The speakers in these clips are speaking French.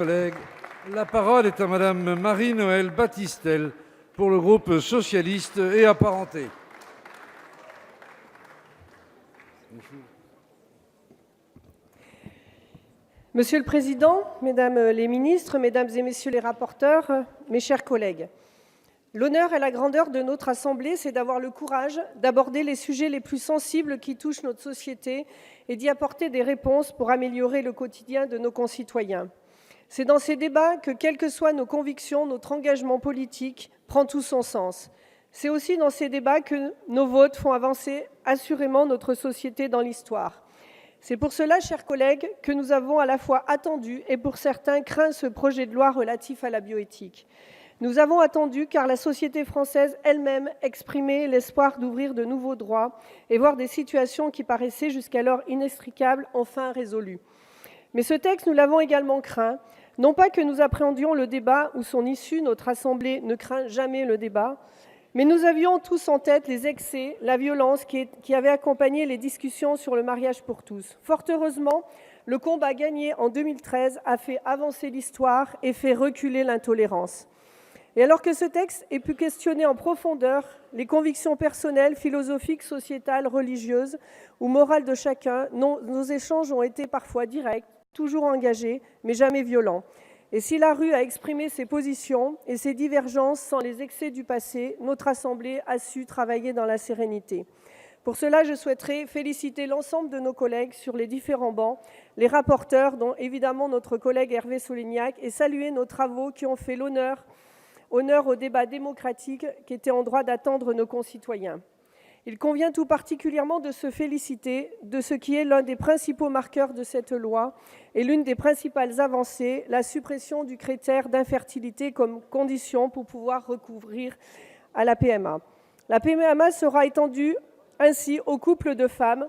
Collègues, la parole est à Madame Marie-Noëlle Battistel pour le groupe socialiste et apparenté. Monsieur le Président, Mesdames les ministres, Mesdames et Messieurs les rapporteurs, mes chers collègues, l'honneur et la grandeur de notre Assemblée, c'est d'avoir le courage d'aborder les sujets les plus sensibles qui touchent notre société et d'y apporter des réponses pour améliorer le quotidien de nos concitoyens. C'est dans ces débats que, quelles que soient nos convictions, notre engagement politique prend tout son sens. C'est aussi dans ces débats que nos votes font avancer assurément notre société dans l'histoire. C'est pour cela, chers collègues, que nous avons à la fois attendu et pour certains craint ce projet de loi relatif à la bioéthique. Nous avons attendu car la société française elle-même exprimait l'espoir d'ouvrir de nouveaux droits et voir des situations qui paraissaient jusqu'alors inextricables enfin résolues. Mais ce texte, nous l'avons également craint, non pas que nous appréhendions le débat ou son issue, notre Assemblée ne craint jamais le débat, mais nous avions tous en tête les excès, la violence qui avaient accompagné les discussions sur le mariage pour tous. Fort heureusement, le combat gagné en 2013 a fait avancer l'histoire et fait reculer l'intolérance. Et alors que ce texte ait pu questionner en profondeur les convictions personnelles, philosophiques, sociétales, religieuses ou morales de chacun, nos échanges ont été parfois directs, toujours engagés, mais jamais violents. Et si la rue a exprimé ses positions et ses divergences sans les excès du passé, notre Assemblée a su travailler dans la sérénité. Pour cela, je souhaiterais féliciter l'ensemble de nos collègues sur les différents bancs, les rapporteurs, dont évidemment notre collègue Hervé Solignac, et saluer nos travaux qui ont fait honneur au débat démocratique qui était en droit d'attendre nos concitoyens. Il convient tout particulièrement de se féliciter de ce qui est l'un des principaux marqueurs de cette loi et l'une des principales avancées, la suppression du critère d'infertilité comme condition pour pouvoir recourir à la PMA. La PMA sera étendue ainsi aux couples de femmes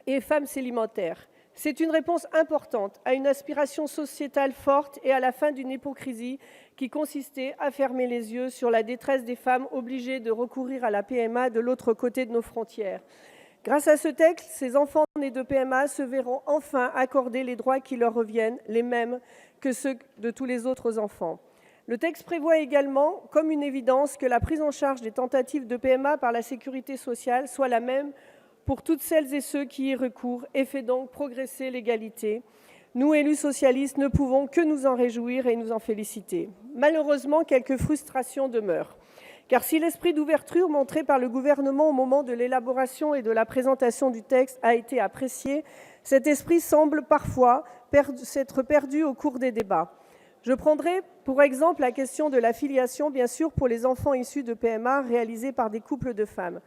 et femmes célibataires. C'est une réponse importante à une aspiration sociétale forte et à la fin d'une hypocrisie qui consistait à fermer les yeux sur la détresse des femmes obligées de recourir à la PMA de l'autre côté de nos frontières. Grâce à ce texte, ces enfants nés de PMA se verront enfin accorder les droits qui leur reviennent, les mêmes que ceux de tous les autres enfants. Le texte prévoit également, comme une évidence, que la prise en charge des tentatives de PMA par la sécurité sociale soit la même pour toutes celles et ceux qui y recourent et fait donc progresser l'égalité. Nous, élus socialistes, ne pouvons que nous en réjouir et nous en féliciter. Malheureusement, quelques frustrations demeurent. Car si l'esprit d'ouverture montré par le gouvernement au moment de l'élaboration et de la présentation du texte a été apprécié, cet esprit semble parfois s'être perdu au cours des débats. Je prendrai pour exemple la question de la filiation, bien sûr, pour les enfants issus de PMA réalisés par des couples de femmes.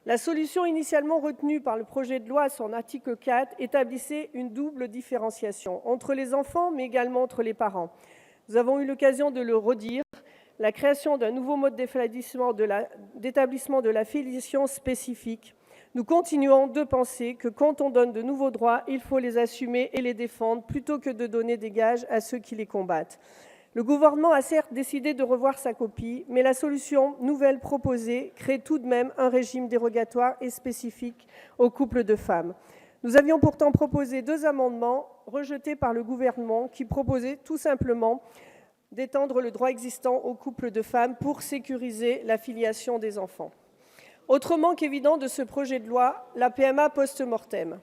La solution initialement retenue par le projet de loi à son article 4 établissait une double différenciation entre les enfants, mais également entre les parents. Nous avons eu l'occasion de le redire, la création d'un nouveau mode d'établissement de la filiation spécifique. Nous continuons de penser que quand on donne de nouveaux droits, il faut les assumer et les défendre plutôt que de donner des gages à ceux qui les combattent. Le gouvernement a certes décidé de revoir sa copie, mais la solution nouvelle proposée crée tout de même un régime dérogatoire et spécifique aux couples de femmes. Nous avions pourtant proposé 2 amendements rejetés par le gouvernement qui proposaient tout simplement d'étendre le droit existant aux couples de femmes pour sécuriser la filiation des enfants. Autre manque évident de ce projet de loi, la PMA post-mortem.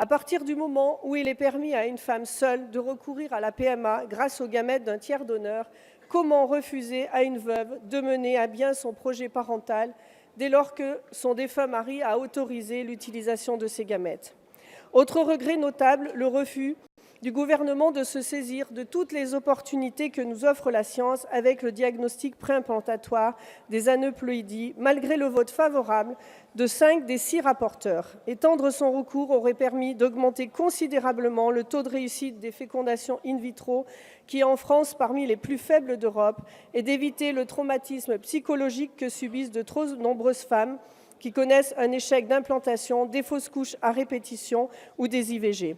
À partir du moment où il est permis à une femme seule de recourir à la PMA grâce aux gamètes d'un tiers donneur, comment refuser à une veuve de mener à bien son projet parental dès lors que son défunt mari a autorisé l'utilisation de ces gamètes? Autre regret notable, le refus du gouvernement de se saisir de toutes les opportunités que nous offre la science avec le diagnostic préimplantatoire des aneuploïdies, malgré le vote favorable de 5 des 6 rapporteurs. Étendre son recours aurait permis d'augmenter considérablement le taux de réussite des fécondations in vitro, qui est en France parmi les plus faibles d'Europe, et d'éviter le traumatisme psychologique que subissent de trop nombreuses femmes qui connaissent un échec d'implantation, des fausses couches à répétition ou des IVG.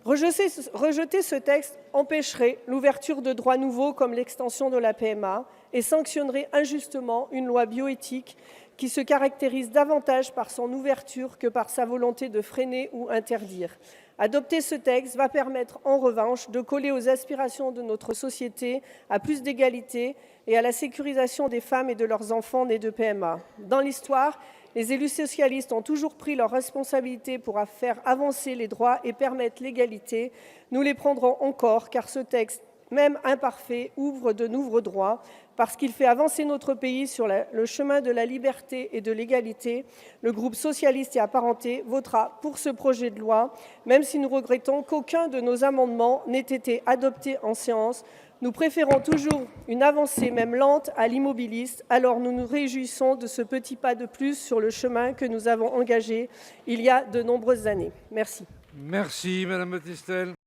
Rejeter ce texte empêcherait l'ouverture de droits nouveaux comme l'extension de la PMA et sanctionnerait injustement une loi bioéthique qui se caractérise davantage par son ouverture que par sa volonté de freiner ou interdire. Adopter ce texte va permettre, en revanche, de coller aux aspirations de notre société à plus d'égalité et à la sécurisation des femmes et de leurs enfants nés de PMA. Dans l'histoire, les élus socialistes ont toujours pris leurs responsabilités pour faire avancer les droits et permettre l'égalité. Nous les prendrons encore, car ce texte, même imparfait, ouvre de nouveaux droits. Parce qu'il fait avancer notre pays sur le chemin de la liberté et de l'égalité, le groupe socialiste et apparenté votera pour ce projet de loi, même si nous regrettons qu'aucun de nos amendements n'ait été adopté en séance. Nous préférons toujours une avancée, même lente, à l'immobiliste. Alors nous nous réjouissons de ce petit pas de plus sur le chemin que nous avons engagé il y a de nombreuses années. Merci. Merci, Madame Battistel.